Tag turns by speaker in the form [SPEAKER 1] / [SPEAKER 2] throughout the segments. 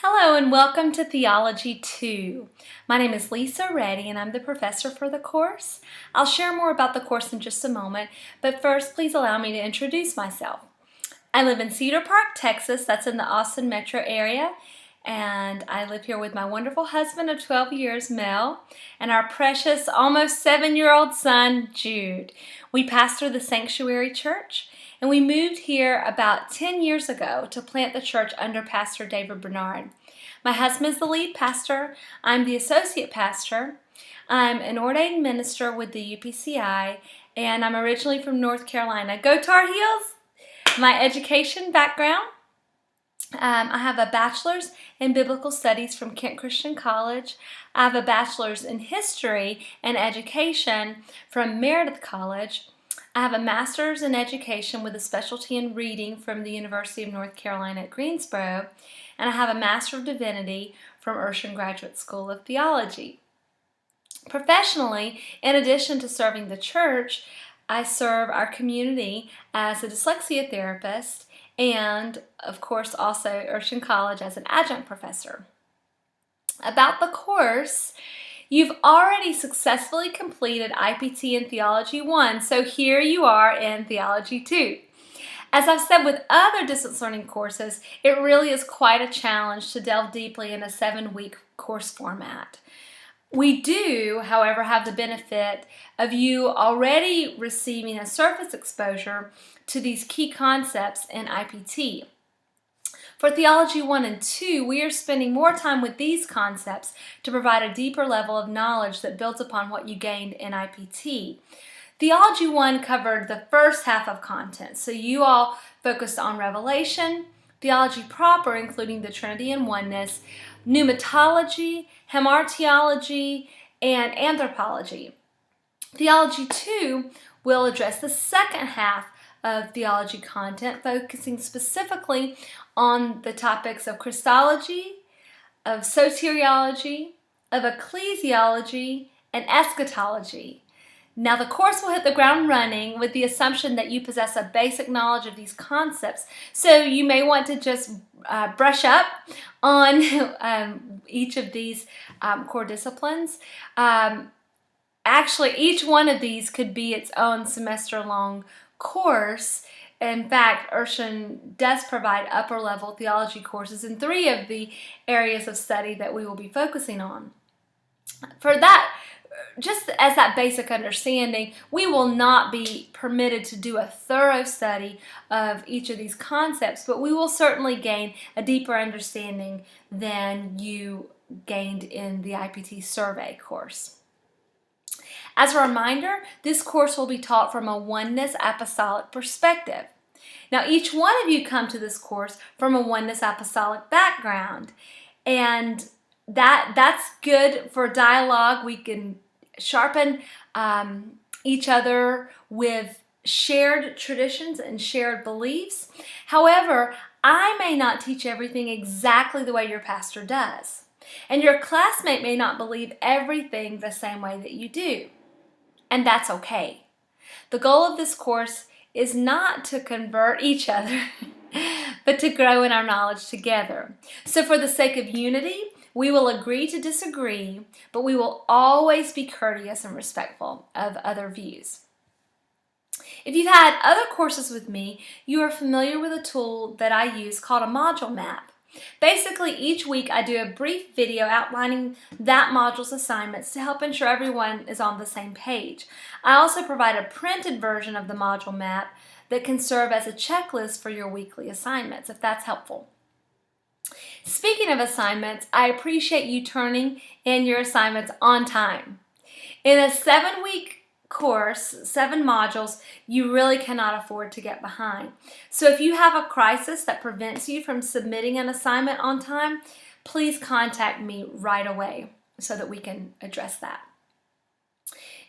[SPEAKER 1] Hello and welcome to Theology 2. My name is Lisa Reddy and I'm the professor for the course. I'll share more about the course in just a moment, but first please allow me to introduce myself. I live in Cedar Park, Texas, that's in the Austin metro area, and I live here with my wonderful husband of 12 years, Mel, and our precious almost 7-year-old son, Jude. We pastor the Sanctuary Church, and we moved here about 10 years ago to plant the church under Pastor David Bernard. My husband is the lead pastor. I'm the associate pastor. I'm an ordained minister with the UPCI, and I'm originally from North Carolina. Go Tar Heels! My education background, I have a bachelor's in biblical studies from Kent Christian College. I have a bachelor's in history and education from Meredith College. I have a master's in education with a specialty in reading from the University of North Carolina at Greensboro, and I have a Master of Divinity from Urshan Graduate School of Theology. Professionally, in addition to serving the church, I serve our community as a dyslexia therapist and, of course, also Urshan College as an adjunct professor. About the course, you've already successfully completed IPT in Theology 1, so here you are in Theology 2. As I've said with other distance learning courses, it really is quite a challenge to delve deeply in a 7-week course format. We do, however, have the benefit of you already receiving a surface exposure to these key concepts in IPT. For Theology 1 and 2, we are spending more time with these concepts to provide a deeper level of knowledge that builds upon what you gained in IPT. Theology 1 covered the first half of content, so you all focused on Revelation, theology proper, including the Trinity and Oneness, pneumatology, hamartiology, and anthropology. Theology 2 will address the second half of theology content, focusing specifically on the topics of Christology, of soteriology, of ecclesiology, and eschatology. Now, the course will hit the ground running with the assumption that you possess a basic knowledge of these concepts, so you may want to just brush up on each of these core disciplines. Actually, each one of these could be its own semester-long course. In fact, Urshan does provide upper-level theology courses in 3 of the areas of study that we will be focusing on. For that, just as that basic understanding, we will not be permitted to do a thorough study of each of these concepts, but we will certainly gain a deeper understanding than you gained in the IPT survey course. As a reminder, this course will be taught from a oneness apostolic perspective. Now, each one of you come to this course from a oneness apostolic background, and that's good for dialogue. We can sharpen each other with shared traditions and shared beliefs. However, I may not teach everything exactly the way your pastor does, and your classmate may not believe everything the same way that you do. And that's okay. The goal of this course is not to convert each other, but to grow in our knowledge together. So for the sake of unity, we will agree to disagree, but we will always be courteous and respectful of other views. If you've had other courses with me, you are familiar with a tool that I use called a module map. Basically, each week I do a brief video outlining that module's assignments to help ensure everyone is on the same page. I also provide a printed version of the module map that can serve as a checklist for your weekly assignments, if that's helpful. Speaking of assignments, I appreciate you turning in your assignments on time. In a 7-week course, 7 modules, you really cannot afford to get behind. So if you have a crisis that prevents you from submitting an assignment on time, please contact me right away so that we can address that.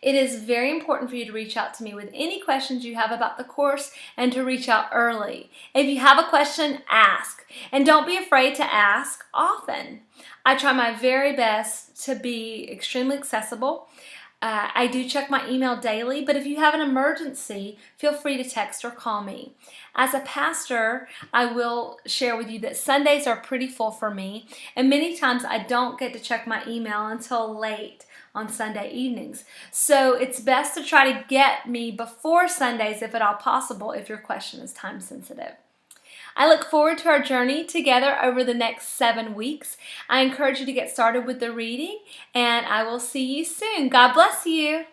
[SPEAKER 1] It is very important for you to reach out to me with any questions you have about the course and to reach out early. If you have a question, ask. And don't be afraid to ask often. I try my very best to be extremely accessible. I do check my email daily, but if you have an emergency, feel free to text or call me. As a pastor, I will share with you that Sundays are pretty full for me, and many times I don't get to check my email until late on Sunday evenings. So it's best to try to get me before Sundays if at all possible if your question is time sensitive. I look forward to our journey together over the next 7 weeks. I encourage you to get started with the reading, and I will see you soon. God bless you.